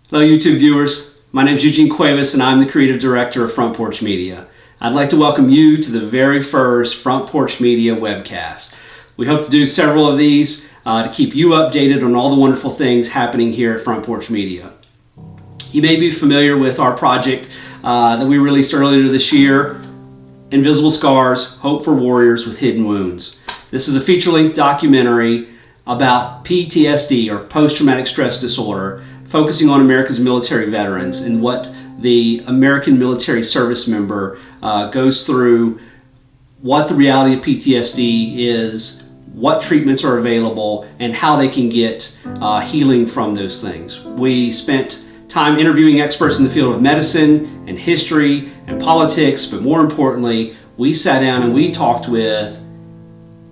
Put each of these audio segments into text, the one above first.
Hello YouTube viewers, my name is Eugene Cuevas and I'm the creative director of Front Porch Media. I'd like to welcome you to the very first Front Porch Media webcast. We hope to do several of these to keep you updated on all the wonderful things happening here at Front Porch Media. You may be familiar with our project that we released earlier this year, Invisible Scars, Hope for Warriors with Hidden Wounds. This is a feature-length documentary about PTSD, or post-traumatic stress disorder, focusing on America's military veterans and what the American military service member goes through, what the reality of PTSD is, what treatments are available, and how they can get healing from those things. We spent time interviewing experts in the field of medicine and history and politics, but more importantly, we sat down and we talked with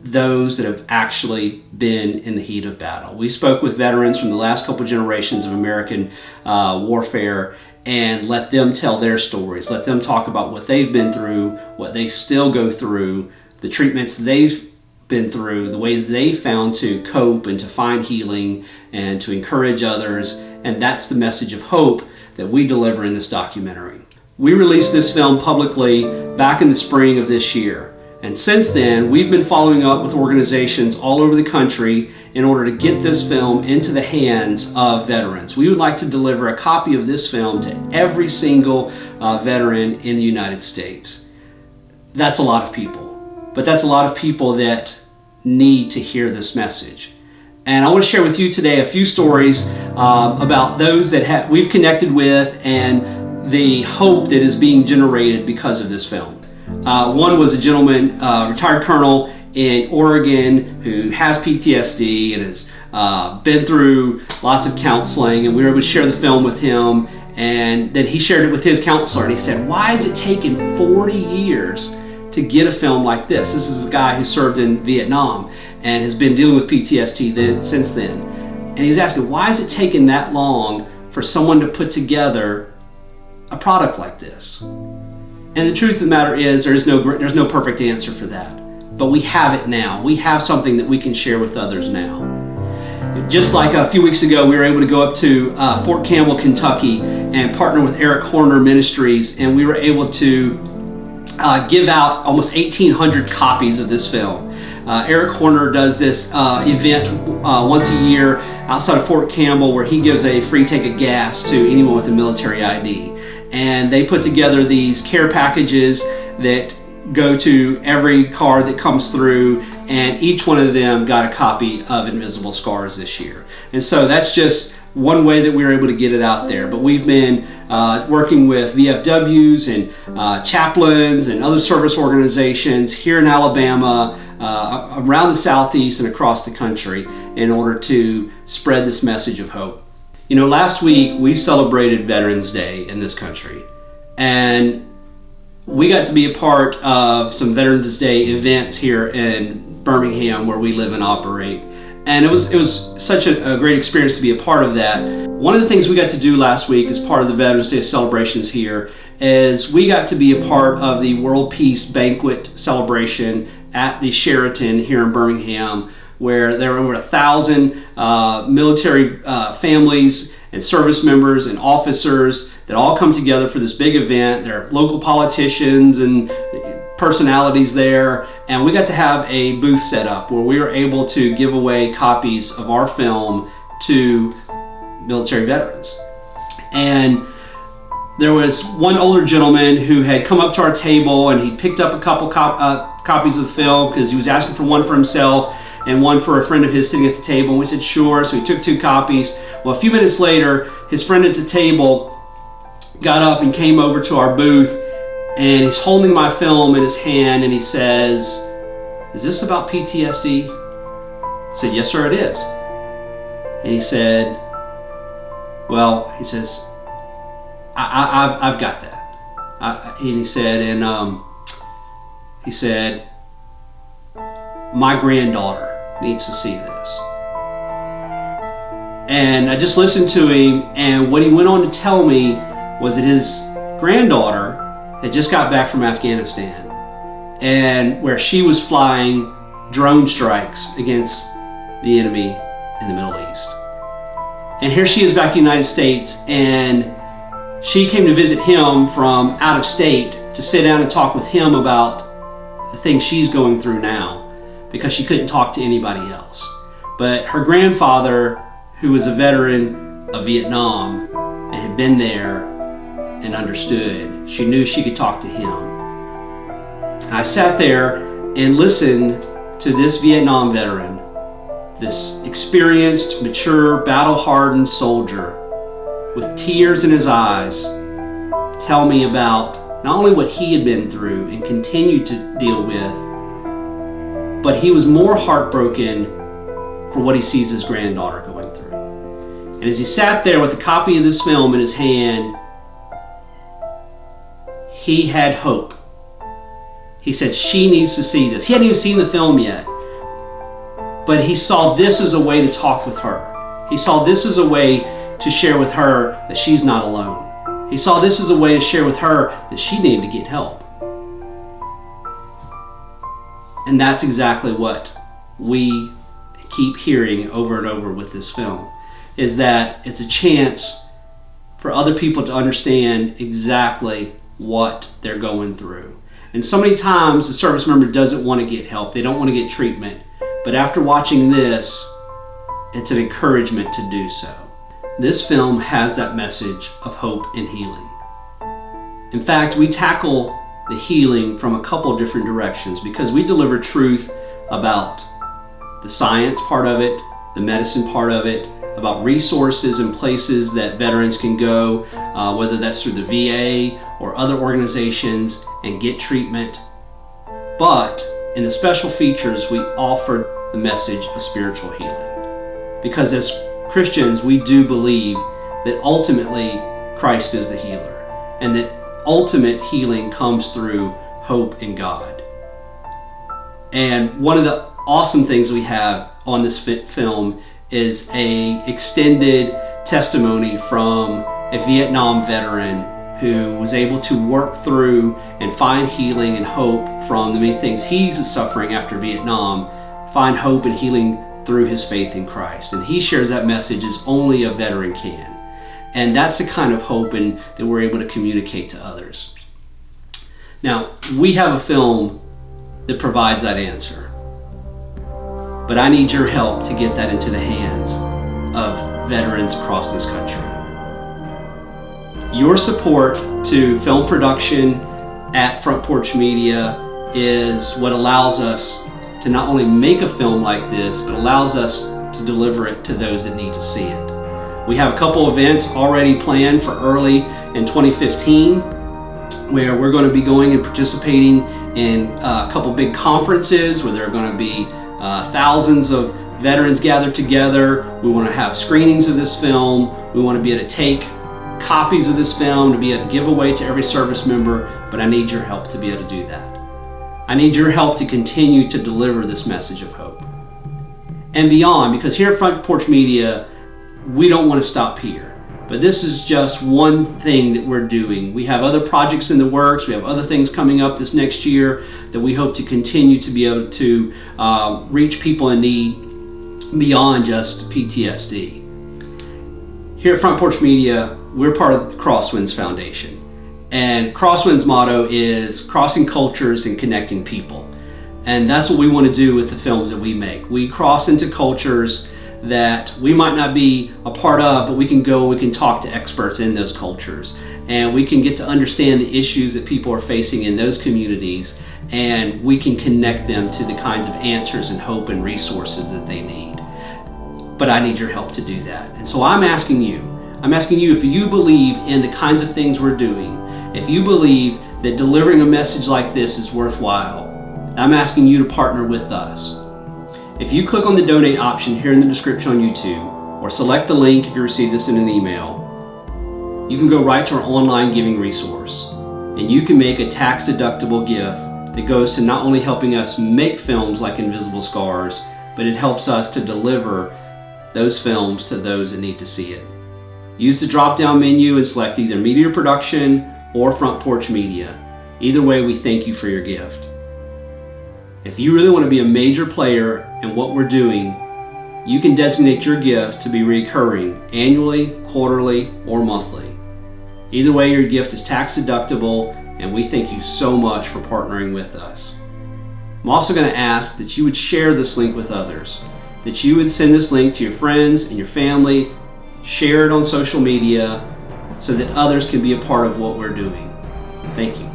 those that have actually been in the heat of battle. We spoke with veterans from the last couple generations of American warfare and let them tell their stories, let them talk about what they've been through, what they still go through, the treatments they've been through, the ways they found to cope and to find healing and to encourage others. And that's the message of hope that we deliver in this documentary. We released this film publicly back in the spring of this year. And since then, we've been following up with organizations all over the country in order to get this film into the hands of veterans. We would like to deliver a copy of this film to every single veteran in the United States. That's a lot of people, but that's a lot of people that need to hear this message. And I want to share with you today a few stories about those that we've connected with and the hope that is being generated because of this film. One was a gentleman, retired colonel in Oregon, who has PTSD and has been through lots of counseling, and we were able to share the film with him, and then he shared it with his counselor, and he said, why has it taken 40 years to get a film like this? This is a guy who served in Vietnam and has been dealing with PTSD since then. And he was asking, why has it taken that long for someone to put together a product like this? And the truth of the matter is there's no perfect answer for that. But we have it now. We have something that we can share with others now. Just like a few weeks ago, we were able to go up to Fort Campbell, Kentucky and partner with Eric Horner Ministries, and we were able to give out almost 1,800 copies of this film. Eric Horner does this event once a year outside of Fort Campbell where he gives a free tank of gas to anyone with a military ID. And they put together these care packages that go to every car that comes through, and each one of them got a copy of Invisible Scars this year. And so that's just one way that we were able to get it out there. But we've been working with VFWs and chaplains and other service organizations here in Alabama, around the Southeast and across the country in order to spread this message of hope. You know, last week we celebrated Veterans Day in this country, and we got to be a part of some Veterans Day events here in Birmingham where we live and operate. And it was such a great experience to be a part of that. One of the things we got to do last week as part of the Veterans Day celebrations here is we got to be a part of the World Peace Banquet celebration at the Sheraton here in Birmingham, where there were over 1,000 military families and service members and officers that all come together for this big event. There are local politicians and personalities there, and we got to have a booth set up where we were able to give away copies of our film to military veterans. And there was one older gentleman who had come up to our table, and he picked up a couple copies of the film because he was asking for one for himself and one for a friend of his sitting at the table. And we said, sure. So he took 2 copies. Well, a few minutes later, his friend at the table got up and came over to our booth, and he's holding my film in his hand, and he says, is this about PTSD? I said, yes, sir, it is. And he said, well, he says, I've got that. And he said, my granddaughter needs to see this. And I just listened to him, and what he went on to tell me was that his granddaughter had just got back from Afghanistan, and where she was flying drone strikes against the enemy in the Middle East. And here she is back in the United States, and she came to visit him from out of state to sit down and talk with him about the things she's going through now, because she couldn't talk to anybody else. But her grandfather, who was a veteran of Vietnam and had been there and understood, she knew she could talk to him. And I sat there and listened to this Vietnam veteran, this experienced, mature, battle-hardened soldier with tears in his eyes, tell me about not only what he had been through and continued to deal with, but he was more heartbroken for what he sees his granddaughter going through. And as he sat there with a copy of this film in his hand, he had hope. He said, she needs to see this. He hadn't even seen the film yet, but he saw this as a way to talk with her. He saw this as a way to share with her that she's not alone. He saw this as a way to share with her that she needed to get help. And that's exactly what we keep hearing over and over with this film, is that it's a chance for other people to understand exactly what they're going through. And so many times the service member doesn't want to get help. They don't want to get treatment. But after watching this, it's an encouragement to do so. This film has that message of hope and healing. In fact, we tackle the healing from a couple of different directions, because we deliver truth about the science part of it, the medicine part of it, about resources and places that veterans can go, whether that's through the VA or other organizations, and get treatment. But in the special features, we offer the message of spiritual healing. Because as Christians, we do believe that ultimately Christ is the healer, and that ultimate healing comes through hope in God. And one of the awesome things we have on this film is a extended testimony from a Vietnam veteran who was able to work through and find healing and hope from the many things he was suffering after Vietnam, find hope and healing through his faith in Christ. And he shares that message as only a veteran can. And that's the kind of hope that we're able to communicate to others. Now, we have a film that provides that answer, but I need your help to get that into the hands of veterans across this country. Your support to film production at Front Porch Media is what allows us to not only make a film like this, but allows us to deliver it to those that need to see it. We have a couple events already planned for early in 2015, where we're going to be going and participating in a couple big conferences where there are going to be thousands of veterans gathered together. We want to have screenings of this film. We want to be able to take copies of this film to be able to give away to every service member, but I need your help to be able to do that. I need your help to continue to deliver this message of hope and beyond, because here at Front Porch Media, we don't want to stop here. But this is just one thing that we're doing. We have other projects in the works. We have other things coming up this next year that we hope to continue to be able to reach people in need beyond just PTSD. Here at Front Porch Media, we're part of the Crosswinds Foundation. And Crosswinds' motto is crossing cultures and connecting people. And that's what we want to do with the films that we make. We cross into cultures that we might not be a part of, but we can go and we can talk to experts in those cultures, and we can get to understand the issues that people are facing in those communities, and we can connect them to the kinds of answers and hope and resources that they need. But I need your help to do that. And so I'm asking you if you believe in the kinds of things we're doing, if you believe that delivering a message like this is worthwhile, I'm asking you to partner with us. If you click on the donate option here in the description on YouTube, or select the link if you receive this in an email, you can go right to our online giving resource, and you can make a tax-deductible gift that goes to not only helping us make films like Invisible Scars, but it helps us to deliver those films to those that need to see it. Use the drop-down menu and select either Media Production or Front Porch Media. Either way, we thank you for your gift. If you really want to be a major player in what we're doing, You can designate your gift to be recurring annually, quarterly, or monthly. Either way, your gift is tax deductible, and we thank you so much for partnering with us. I'm also going to ask that you would share this link with others, that you would send this link to your friends and your family, share it on social media so that others can be a part of what we're doing. Thank you.